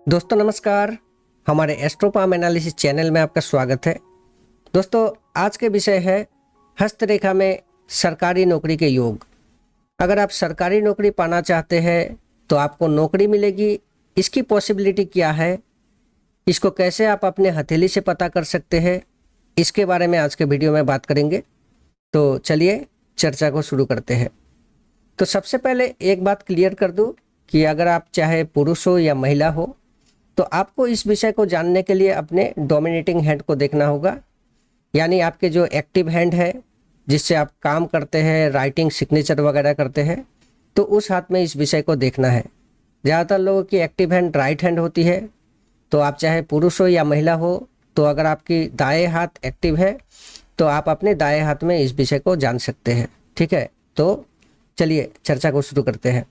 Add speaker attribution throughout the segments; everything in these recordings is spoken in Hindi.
Speaker 1: दोस्तों नमस्कार। हमारे एस्ट्रोपाम एनालिसिस चैनल में आपका स्वागत है। दोस्तों आज के विषय है हस्तरेखा में सरकारी नौकरी के योग। अगर आप सरकारी नौकरी पाना चाहते हैं तो आपको नौकरी मिलेगी, इसकी पॉसिबिलिटी क्या है, इसको कैसे आप अपने हथेली से पता कर सकते हैं, इसके बारे में आज के वीडियो में बात करेंगे। तो चलिए चर्चा को शुरू करते हैं। तो सबसे पहले एक बात क्लियर कर दूं कि अगर आप चाहे पुरुष हो या महिला हो तो आपको इस विषय को जानने के लिए अपने डोमिनेटिंग हैंड को देखना होगा, यानी आपके जो एक्टिव हैंड है जिससे आप काम करते हैं, राइटिंग सिग्नेचर वगैरह करते हैं, तो उस हाथ में इस विषय को देखना है। ज़्यादातर लोगों की एक्टिव हैंड राइट हैंड होती है, तो आप चाहे पुरुष हो या महिला हो, तो अगर आपकी दाएं हाथ एक्टिव है तो आप अपने दाएं हाथ में इस विषय को जान सकते हैं। ठीक है, तो चलिए चर्चा को शुरू करते हैं।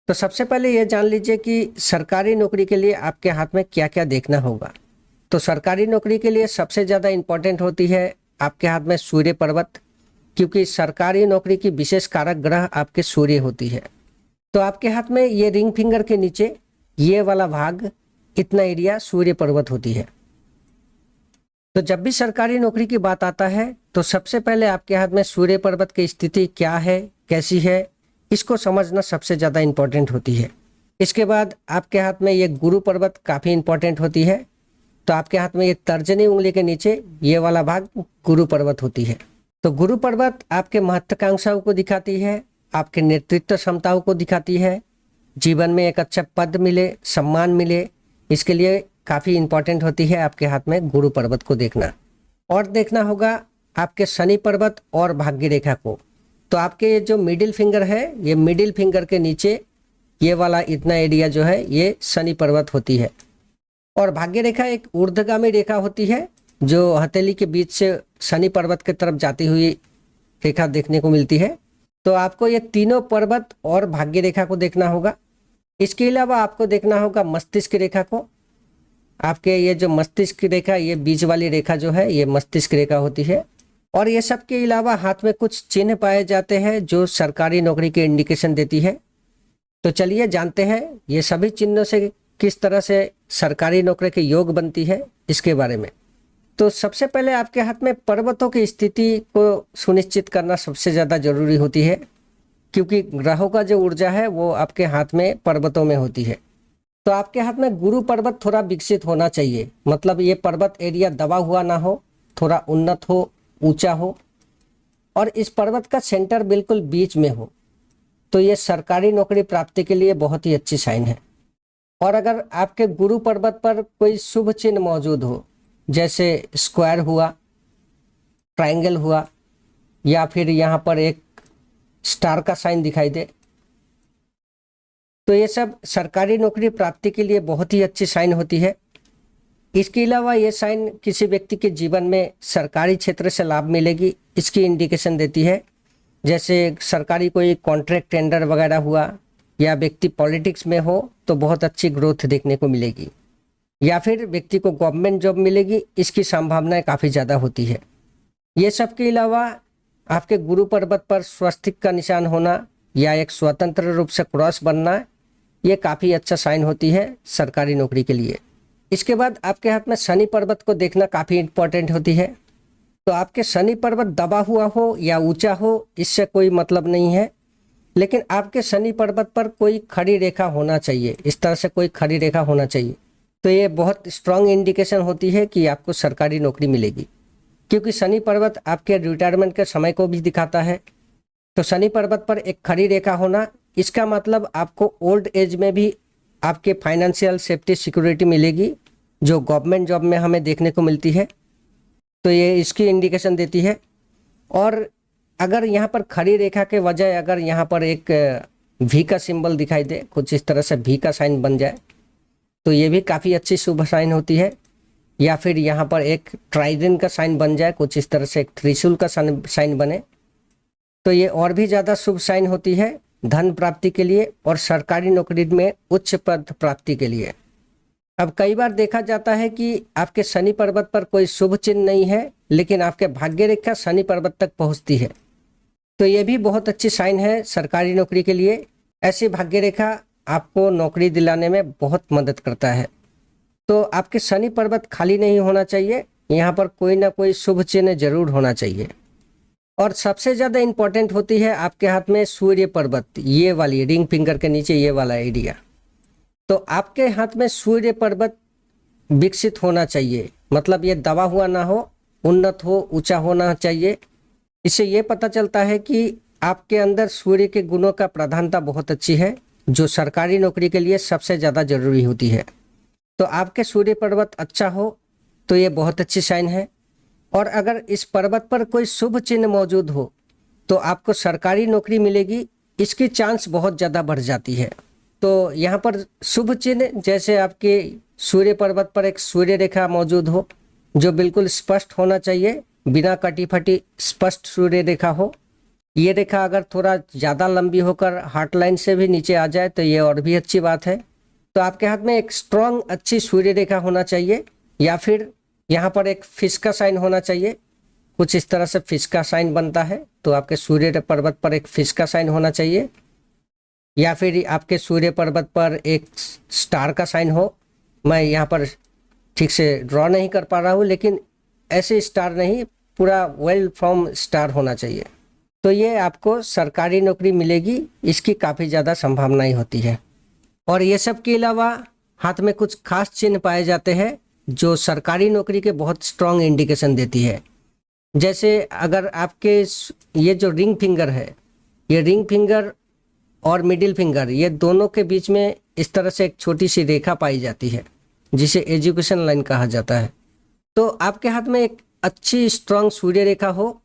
Speaker 1: तो सबसे पहले ये जान लीजिए कि सरकारी नौकरी के लिए आपके हाथ में क्या क्या देखना होगा। तो सरकारी नौकरी के लिए सबसे ज़्यादा इम्पोर्टेंट होती है आपके हाथ में सूर्य पर्वत, क्योंकि सरकारी नौकरी की विशेष कारक ग्रह आपके सूर्य होती है। तो आपके हाथ में ये रिंग फिंगर के नीचे ये वाला भाग, इतना एरिया सूर्य पर्वत होती है। तो जब भी सरकारी नौकरी की बात आता है तो सबसे पहले आपके हाथ में सूर्य पर्वत की स्थिति क्या है, कैसी है, इसको समझना सबसे ज़्यादा इम्पोर्टेंट होती है। इसके बाद आपके हाथ में ये गुरु पर्वत काफ़ी इम्पोर्टेंट होती है। तो आपके हाथ में ये तर्जनी उंगली के नीचे ये वाला भाग गुरु पर्वत होती है। तो गुरु पर्वत आपके महत्वाकांक्षाओं को दिखाती है, आपके नेतृत्व क्षमताओं को दिखाती है, जीवन में एक अच्छा पद मिले, सम्मान मिले, इसके लिए काफ़ी इम्पोर्टेंट होती है आपके हाथ में गुरु पर्वत को देखना। और देखना होगा आपके शनि पर्वत और भाग्य रेखा को। तो आपके ये जो मिडिल फिंगर है, ये मिडिल फिंगर के नीचे ये वाला इतना एरिया जो है ये शनि पर्वत होती है। और भाग्य रेखा एक ऊर्ध्वगामी रेखा होती है जो हथेली के बीच से शनि पर्वत की तरफ जाती हुई रेखा देखने को मिलती है। तो आपको ये तीनों पर्वत और भाग्य रेखा को देखना होगा। इसके अलावा आपको देखना होगा मस्तिष्क रेखा को। आपके ये जो मस्तिष्क की रेखा, ये बीच वाली रेखा जो है ये मस्तिष्क रेखा होती है। और ये सब के अलावा हाथ में कुछ चिन्ह पाए जाते हैं जो सरकारी नौकरी की इंडिकेशन देती है। तो चलिए जानते हैं ये सभी चिन्हों से किस तरह से सरकारी नौकरी के योग बनती है इसके बारे में। तो सबसे पहले आपके हाथ में पर्वतों की स्थिति को सुनिश्चित करना सबसे ज़्यादा जरूरी होती है, क्योंकि ग्रहों का जो ऊर्जा है वो आपके हाथ में पर्वतों में होती है। तो आपके हाथ में गुरु पर्वत थोड़ा विकसित होना चाहिए, मतलब ये पर्वत एरिया दबा हुआ ना हो, थोड़ा उन्नत हो, ऊंचा हो, और इस पर्वत का सेंटर बिल्कुल बीच में हो। तो ये सरकारी नौकरी प्राप्ति के लिए बहुत ही अच्छी साइन है। और अगर आपके गुरु पर्वत पर कोई शुभ चिन्ह मौजूद हो, जैसे स्क्वायर हुआ, ट्रायंगल हुआ, या फिर यहाँ पर एक स्टार का साइन दिखाई दे, तो ये सब सरकारी नौकरी प्राप्ति के लिए बहुत ही अच्छी साइन होती है। इसके अलावा ये साइन किसी व्यक्ति के जीवन में सरकारी क्षेत्र से लाभ मिलेगी इसकी इंडिकेशन देती है। जैसे सरकारी कोई कॉन्ट्रैक्ट टेंडर वगैरह हुआ, या व्यक्ति पॉलिटिक्स में हो तो बहुत अच्छी ग्रोथ देखने को मिलेगी, या फिर व्यक्ति को गवर्नमेंट जॉब मिलेगी, इसकी संभावनाएं काफ़ी ज़्यादा होती है। ये सब के अलावा आपके गुरु पर्वत पर स्वस्तिक का निशान होना या एक स्वतंत्र रूप से क्रॉस बनना, ये काफ़ी अच्छा साइन होती है सरकारी नौकरी के लिए। इसके बाद आपके हाथ में शनि पर्वत को देखना काफ़ी इम्पोर्टेंट होती है। तो आपके शनि पर्वत दबा हुआ हो या ऊंचा हो, इससे कोई मतलब नहीं है, लेकिन आपके शनि पर्वत पर कोई खड़ी रेखा होना चाहिए, इस तरह से कोई खड़ी रेखा होना चाहिए। तो ये बहुत स्ट्रांग इंडिकेशन होती है कि आपको सरकारी नौकरी मिलेगी, क्योंकि शनि पर्वत आपके रिटायरमेंट के समय को भी दिखाता है। तो शनि पर्वत पर एक खड़ी रेखा होना, इसका मतलब आपको ओल्ड एज में भी आपके फाइनेंशियल सेफ्टी सिक्योरिटी मिलेगी, जो गवर्नमेंट जॉब में हमें देखने को मिलती है। तो ये इसकी इंडिकेशन देती है। और अगर यहाँ पर खड़ी रेखा के बजाय अगर यहाँ पर एक वी का सिंबल दिखाई दे, कुछ इस तरह से वी का साइन बन जाए, तो ये भी काफ़ी अच्छी शुभ साइन होती है। या फिर यहाँ पर एक ट्राइडेंट का साइन बन जाए, कुछ इस तरह से एक त्रिशूल का साइन बने, तो ये और भी ज़्यादा शुभ साइन होती है धन प्राप्ति के लिए और सरकारी नौकरी में उच्च पद प्राप्ति के लिए। अब कई बार देखा जाता है कि आपके शनि पर्वत पर कोई शुभ चिन्ह नहीं है, लेकिन आपके भाग्य रेखा शनि पर्वत तक पहुंचती है, तो ये भी बहुत अच्छी साइन है सरकारी नौकरी के लिए। ऐसी भाग्य रेखा आपको नौकरी दिलाने में बहुत मदद करता है। तो आपके शनि पर्वत खाली नहीं होना चाहिए, यहाँ पर कोई ना कोई शुभ चिन्ह जरूर होना चाहिए। और सबसे ज़्यादा इम्पोर्टेंट होती है आपके हाथ में सूर्य पर्वत, ये वाली रिंग फिंगर के नीचे ये वाला एरिया। तो आपके हाथ में सूर्य पर्वत विकसित होना चाहिए, मतलब ये दबा हुआ ना हो, उन्नत हो, ऊंचा होना चाहिए। इससे ये पता चलता है कि आपके अंदर सूर्य के गुणों का प्रधानता बहुत अच्छी है, जो सरकारी नौकरी के लिए सबसे ज़्यादा जरूरी होती है। तो आपके सूर्य पर्वत अच्छा हो तो ये बहुत अच्छी साइन है। और अगर इस पर्वत पर कोई शुभ चिन्ह मौजूद हो तो आपको सरकारी नौकरी मिलेगी, इसकी चांस बहुत ज़्यादा बढ़ जाती है। तो यहाँ पर शुभ चिन्ह जैसे आपके सूर्य पर्वत पर एक सूर्य रेखा मौजूद हो जो बिल्कुल स्पष्ट होना चाहिए, बिना कटी फटी स्पष्ट सूर्य रेखा हो। ये रेखा अगर थोड़ा ज़्यादा लंबी होकर हार्ट लाइन से भी नीचे आ जाए तो ये और भी अच्छी बात है। तो आपके हाथ में एक स्ट्रॉन्ग अच्छी सूर्य रेखा होना चाहिए, या फिर यहाँ पर एक फिश का साइन होना चाहिए। कुछ इस तरह से फिश का साइन बनता है, तो आपके सूर्य पर्वत पर एक फिश का साइन होना चाहिए, या फिर आपके सूर्य पर्वत पर एक स्टार का साइन हो। मैं यहाँ पर ठीक से ड्रॉ नहीं कर पा रहा हूँ, लेकिन ऐसे स्टार नहीं, पूरा वेल फॉर्म स्टार होना चाहिए। तो ये आपको सरकारी नौकरी मिलेगी, इसकी काफ़ी ज़्यादा संभावनाएं होती है। और ये सब के अलावा हाथ में कुछ खास चिन्ह पाए जाते हैं जो सरकारी नौकरी के बहुत स्ट्रॉन्ग इंडिकेशन देती है। जैसे अगर आपके ये जो रिंग फिंगर है, ये रिंग फिंगर और मिडिल फिंगर, ये दोनों के बीच में इस तरह से एक छोटी सी रेखा पाई जाती है जिसे एजुकेशन लाइन कहा जाता है। तो आपके हाथ में एक अच्छी स्ट्रॉन्ग सूर्य रेखा हो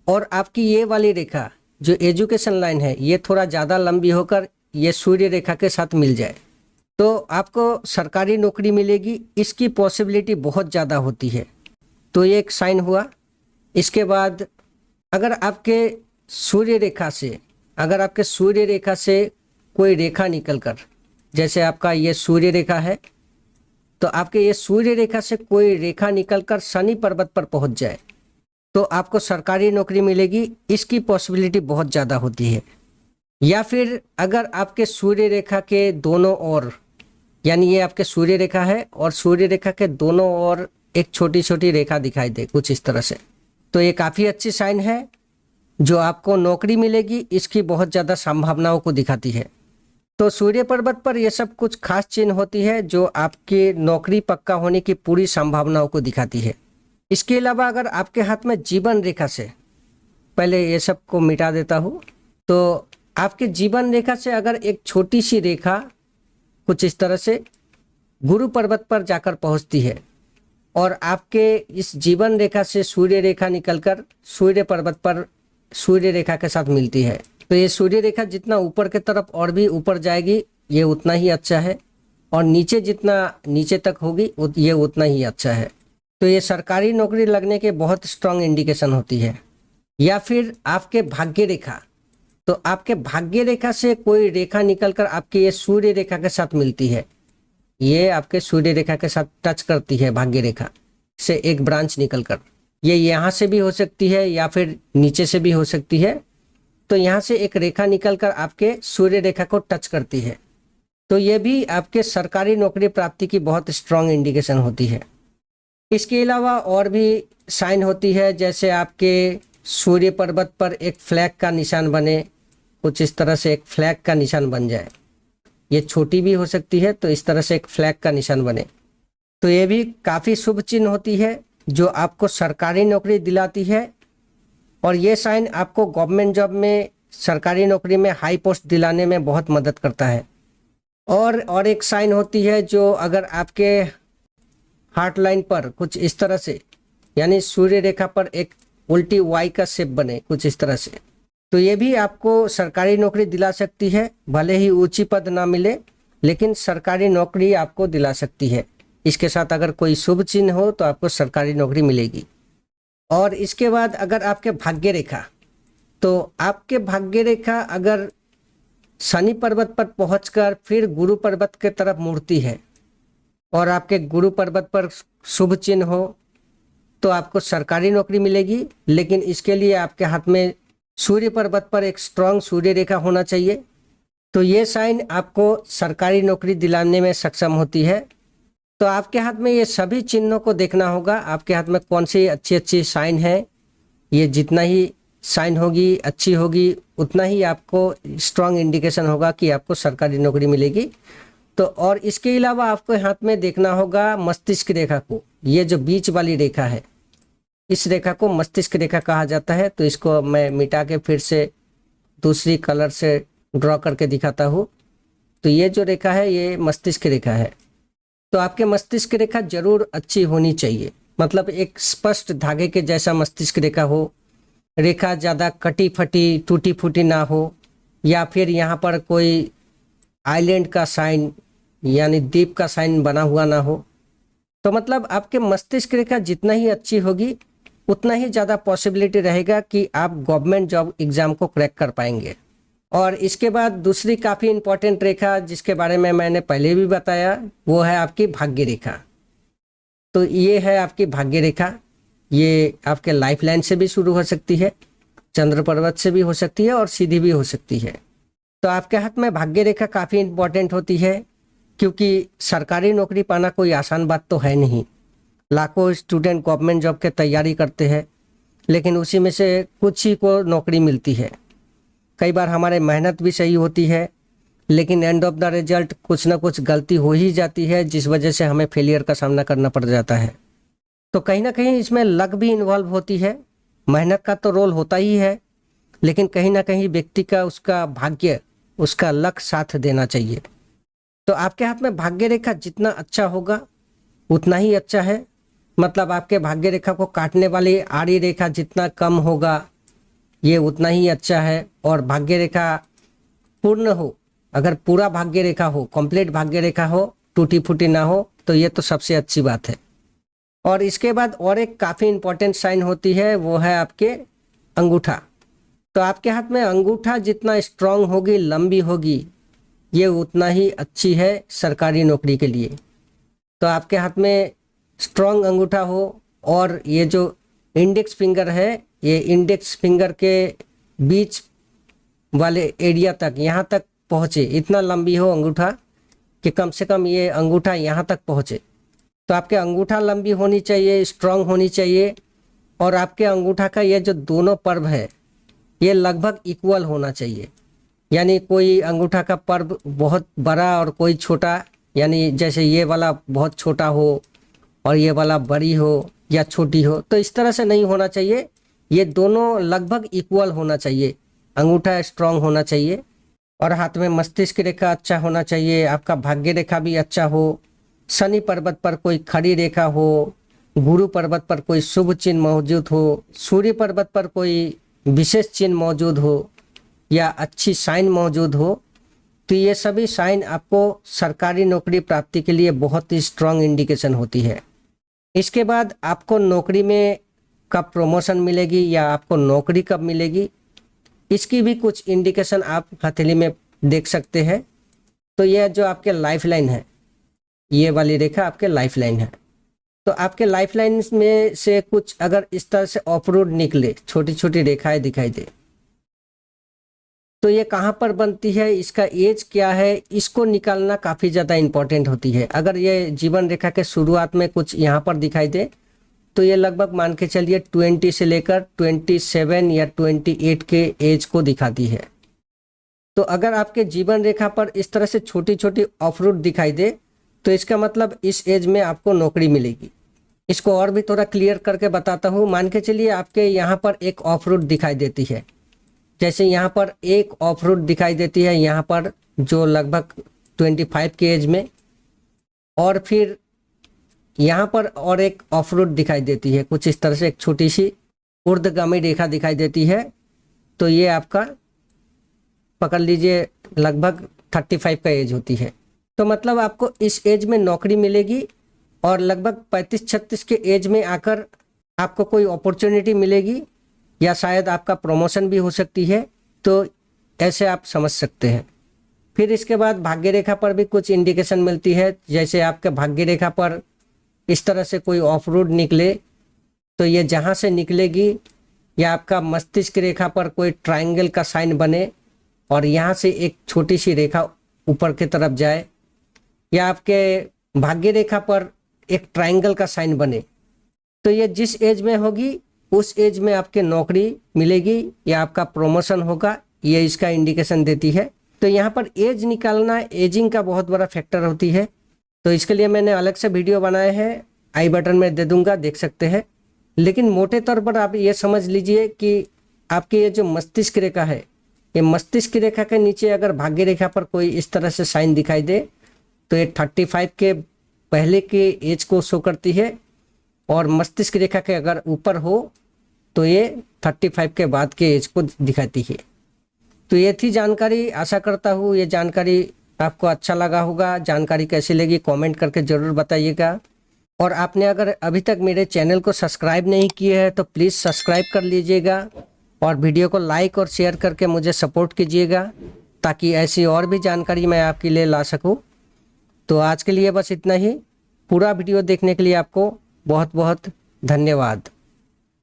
Speaker 1: और आपकी ये वाली रेखा जो एजुकेशन लाइन है ये थोड़ा ज़्यादा लंबी होकर ये सूर्य रेखा के साथ मिल जाए तो आपको सरकारी नौकरी मिलेगी, इसकी पॉसिबिलिटी बहुत ज़्यादा होती है। तो ये एक साइन हुआ। इसके बाद अगर आपके सूर्य रेखा से कोई रेखा निकलकर, जैसे आपका ये सूर्य रेखा है, तो आपके ये सूर्य रेखा से कोई रेखा निकलकर शनि पर्वत पर पहुंच जाए तो आपको सरकारी नौकरी मिलेगी, इसकी पॉसिबिलिटी बहुत ज़्यादा होती है। या फिर अगर आपके सूर्य रेखा के दोनों ओर, यानी ये आपके सूर्य रेखा है और सूर्य रेखा के दोनों ओर एक छोटी छोटी रेखा दिखाई दे कुछ इस तरह से, तो ये काफ़ी अच्छी साइन है जो आपको नौकरी मिलेगी, इसकी बहुत ज़्यादा संभावनाओं को दिखाती है। तो सूर्य पर्वत पर यह सब कुछ खास चिन्ह होती है जो आपकी नौकरी पक्का होने की पूरी संभावनाओं को दिखाती है। इसके अलावा अगर आपके हाथ में जीवन रेखा से, पहले ये सब को मिटा देता हूँ, तो आपके जीवन रेखा से अगर एक छोटी सी रेखा कुछ इस तरह से गुरु पर्वत पर जाकर पहुँचती है और आपके इस जीवन रेखा से सूर्य रेखा निकलकर सूर्य पर्वत पर सूर्य रेखा के साथ मिलती है, तो ये सूर्य रेखा जितना ऊपर के तरफ और भी ऊपर जाएगी ये उतना ही अच्छा है, और नीचे जितना नीचे तक होगी ये उतना ही अच्छा है। तो ये सरकारी नौकरी लगने के बहुत स्ट्रांग इंडिकेशन होती है। या फिर आपके भाग्य रेखा, तो आपके भाग्य रेखा से कोई रेखा निकलकर आपके ये सूर्य रेखा के साथ मिलती है, ये आपके सूर्य रेखा के साथ टच करती है, भाग्य रेखा से एक ब्रांच निकलकर, ये यहाँ से भी हो सकती है या फिर नीचे से भी हो सकती है। तो यहाँ से एक रेखा निकलकर आपके सूर्य रेखा को टच करती है, तो ये भी आपके सरकारी नौकरी प्राप्ति की बहुत स्ट्रांग इंडिकेशन होती है। इसके अलावा और भी साइन होती है, जैसे आपके सूर्य पर्वत पर एक फ्लैग का निशान बने, कुछ इस तरह से एक फ्लैग का निशान बन जाए, ये छोटी भी हो सकती है, तो इस तरह से एक फ्लैग का निशान बने, तो ये भी काफ़ी शुभ चिन्ह होती है जो आपको सरकारी नौकरी दिलाती है। और ये साइन आपको गवर्नमेंट जॉब में, सरकारी नौकरी में हाई पोस्ट दिलाने में बहुत मदद करता है। और एक साइन होती है जो अगर आपके हार्ट लाइन पर कुछ इस तरह से, यानी सूर्य रेखा पर एक उल्टी वाई का शेप बने कुछ इस तरह से, तो ये भी आपको सरकारी नौकरी दिला सकती है। भले ही ऊंची पद ना मिले, लेकिन सरकारी नौकरी आपको दिला सकती है। इसके साथ अगर कोई शुभ चिन्ह हो तो आपको सरकारी नौकरी मिलेगी। और इसके बाद अगर आपके भाग्य रेखा, तो आपके भाग्य रेखा अगर शनि पर्वत पर पहुंचकर फिर गुरु पर्वत के तरफ मुड़ती है और आपके गुरु पर्वत पर शुभ चिन्ह हो तो आपको सरकारी नौकरी मिलेगी। लेकिन इसके लिए आपके हाथ में सूर्य पर्वत पर एक स्ट्रांग सूर्य रेखा होना चाहिए, तो ये साइन आपको सरकारी नौकरी दिलाने में सक्षम होती है। तो आपके हाथ में ये सभी चिन्हों को देखना होगा, आपके हाथ में कौन सी अच्छी अच्छी साइन है। ये जितना ही साइन होगी अच्छी होगी उतना ही आपको स्ट्रांग इंडिकेशन होगा कि आपको सरकारी नौकरी मिलेगी। तो और इसके अलावा आपको हाथ में देखना होगा मस्तिष्क रेखा को। ये जो बीच वाली रेखा है, इस रेखा को मस्तिष्क रेखा कहा जाता है। तो इसको मैं मिटा के फिर से दूसरी कलर से ड्रॉ करके दिखाता हूँ। तो ये जो रेखा है ये मस्तिष्क रेखा है। तो आपके मस्तिष्क रेखा जरूर अच्छी होनी चाहिए, मतलब एक स्पष्ट धागे के जैसा मस्तिष्क रेखा हो, रेखा ज़्यादा कटी फटी टूटी फूटी ना हो, या फिर यहाँ पर कोई आइलैंड का साइन यानी द्वीप का साइन बना हुआ ना हो। तो मतलब आपके मस्तिष्क रेखा जितना ही अच्छी होगी उतना ही ज़्यादा पॉसिबिलिटी रहेगा कि आप गवर्नमेंट जॉब एग्ज़ाम को क्रैक कर पाएंगे। और इसके बाद दूसरी काफ़ी इंपॉर्टेंट रेखा जिसके बारे में मैंने पहले भी बताया, वो है आपकी भाग्य रेखा। तो ये है आपकी भाग्य रेखा। ये आपके लाइफ लाइन से भी शुरू हो सकती है, चंद्र पर्वत से भी हो सकती है और सीधी भी हो सकती है। तो आपके हाथ में भाग्य रेखा काफ़ी इंपॉर्टेंट होती है, क्योंकि सरकारी नौकरी पाना कोई आसान बात तो है नहीं। लाखों स्टूडेंट गवर्नमेंट जॉब की तैयारी करते हैं, लेकिन उसी में से कुछ ही को नौकरी मिलती है। कई बार हमारे मेहनत भी सही होती है, लेकिन एंड ऑफ द रिजल्ट कुछ ना कुछ गलती हो ही जाती है, जिस वजह से हमें फेलियर का सामना करना पड़ जाता है। तो कहीं ना कहीं इसमें लक भी इन्वॉल्व होती है। मेहनत का तो रोल होता ही है, लेकिन कहीं ना कहीं व्यक्ति का उसका भाग्य, उसका लक साथ देना चाहिए। तो आपके हाथ में भाग्य रेखा जितना अच्छा होगा उतना ही अच्छा है। मतलब आपके भाग्य रेखा को काटने वाली आड़ी रेखा जितना कम होगा ये उतना ही अच्छा है। और भाग्य रेखा पूर्ण हो, अगर पूरा भाग्य रेखा हो, कंप्लीट भाग्य रेखा हो, टूटी फूटी ना हो, तो ये तो सबसे अच्छी बात है। और इसके बाद और एक काफ़ी इंपॉर्टेंट साइन होती है, वो है आपके अंगूठा। तो आपके हाथ में अंगूठा जितना स्ट्रांग होगी, लंबी होगी, ये उतना ही अच्छी है सरकारी नौकरी के लिए। तो आपके हाथ में स्ट्रांग अंगूठा हो और ये जो इंडेक्स फिंगर है, ये इंडेक्स फिंगर के बीच वाले एरिया तक, यहाँ तक पहुँचे, इतना लंबी हो अंगूठा कि कम से कम ये अंगूठा यहाँ तक पहुँचे। तो आपके अंगूठा लंबी होनी चाहिए, स्ट्रांग होनी चाहिए। और आपके अंगूठा का ये जो दोनों पर्व है ये लगभग इक्वल होना चाहिए। यानी कोई अंगूठा का पर्व बहुत बड़ा और कोई छोटा, यानी जैसे ये वाला बहुत छोटा हो और ये वाला बड़ी हो या छोटी हो, तो इस तरह से नहीं होना चाहिए। ये दोनों लगभग इक्वल होना चाहिए। अंगूठा स्ट्रांग होना चाहिए और हाथ में मस्तिष्क रेखा अच्छा होना चाहिए। आपका भाग्य रेखा भी अच्छा हो, शनि पर्वत पर कोई खड़ी रेखा हो, गुरु पर्वत पर कोई शुभ चिन्ह मौजूद हो, सूर्य पर्वत पर कोई विशेष चिन्ह मौजूद हो या अच्छी साइन मौजूद हो। तो ये सभी साइन आपको सरकारी नौकरी प्राप्ति के लिए बहुत ही स्ट्रांग इंडिकेशन होती है। इसके बाद आपको नौकरी में कब प्रमोशन मिलेगी या आपको नौकरी कब मिलेगी, इसकी भी कुछ इंडिकेशन आप हथेली में देख सकते हैं। तो यह जो आपके लाइफ लाइन है, ये वाली रेखा आपके लाइफ लाइन है। तो आपके लाइफ लाइन में से कुछ अगर इस तरह से ऑफ रोड निकले, छोटी छोटी रेखाएं दिखाई दे, तो ये कहाँ पर बनती है, इसका एज क्या है, इसको निकालना काफ़ी ज़्यादा इम्पोर्टेंट होती है। अगर ये जीवन रेखा के शुरुआत में कुछ यहाँ पर दिखाई दे, तो ये लगभग मान के चलिए 20 से लेकर 27 या 28 के एज को दिखाती है। तो अगर आपके जीवन रेखा पर इस तरह से छोटी छोटी ऑफ रोड दिखाई दे, तो इसका मतलब इस एज में आपको नौकरी मिलेगी। इसको और भी थोड़ा क्लियर करके बताता हूँ। मान के चलिए आपके यहाँ पर एक ऑफ रोड दिखाई देती है, जैसे यहाँ पर एक ऑफ रोड दिखाई देती है यहाँ पर जो लगभग 25 के एज में, और फिर यहाँ पर और एक ऑफ रोड दिखाई देती है कुछ इस तरह से, एक छोटी सी ऊर्ध्वगामी रेखा दिखाई देती है। तो ये आपका पकड़ लीजिए लगभग 35 का एज होती है। तो मतलब आपको इस एज में नौकरी मिलेगी और लगभग 35-36 के एज में आकर आपको कोई अपॉर्चुनिटी मिलेगी या शायद आपका प्रमोशन भी हो सकती है। तो ऐसे आप समझ सकते हैं। फिर इसके बाद भाग्य रेखा पर भी कुछ इंडिकेशन मिलती है। जैसे आपके भाग्य रेखा पर इस तरह से कोई ऑफ रोड निकले, तो ये जहाँ से निकलेगी, या आपका मस्तिष्क रेखा पर कोई ट्रायंगल का साइन बने और यहाँ से एक छोटी सी रेखा ऊपर की तरफ जाए, या आपके भाग्य रेखा पर एक ट्रायंगल का साइन बने, तो ये जिस एज में होगी उस एज में आपके नौकरी मिलेगी या आपका प्रमोशन होगा, ये इसका इंडिकेशन देती है। तो यहाँ पर एज निकालना एजिंग का बहुत बड़ा फैक्टर होती है। तो इसके लिए मैंने अलग से वीडियो बनाए हैं, आई बटन में दे दूंगा, देख सकते हैं। लेकिन मोटे तौर पर आप ये समझ लीजिए कि आपकी ये जो मस्तिष्क रेखा है, ये मस्तिष्क रेखा के नीचे अगर भाग्य रेखा पर कोई इस तरह से साइन दिखाई दे तो ये 35 के पहले के एज को शो करती है, और मस्तिष्क रेखा के अगर ऊपर हो तो ये 35 के बाद के एज को दिखाती है। तो ये थी जानकारी। आशा करता हूँ ये जानकारी आपको अच्छा लगा होगा। जानकारी कैसी लगी कमेंट करके ज़रूर बताइएगा। और आपने अगर अभी तक मेरे चैनल को सब्सक्राइब नहीं किए हैं तो प्लीज़ सब्सक्राइब कर लीजिएगा, और वीडियो को लाइक और शेयर करके मुझे सपोर्ट कीजिएगा, ताकि ऐसी और भी जानकारी मैं आपके लिए ला सकूं। तो आज के लिए बस इतना ही। पूरा वीडियो देखने के लिए आपको बहुत बहुत धन्यवाद।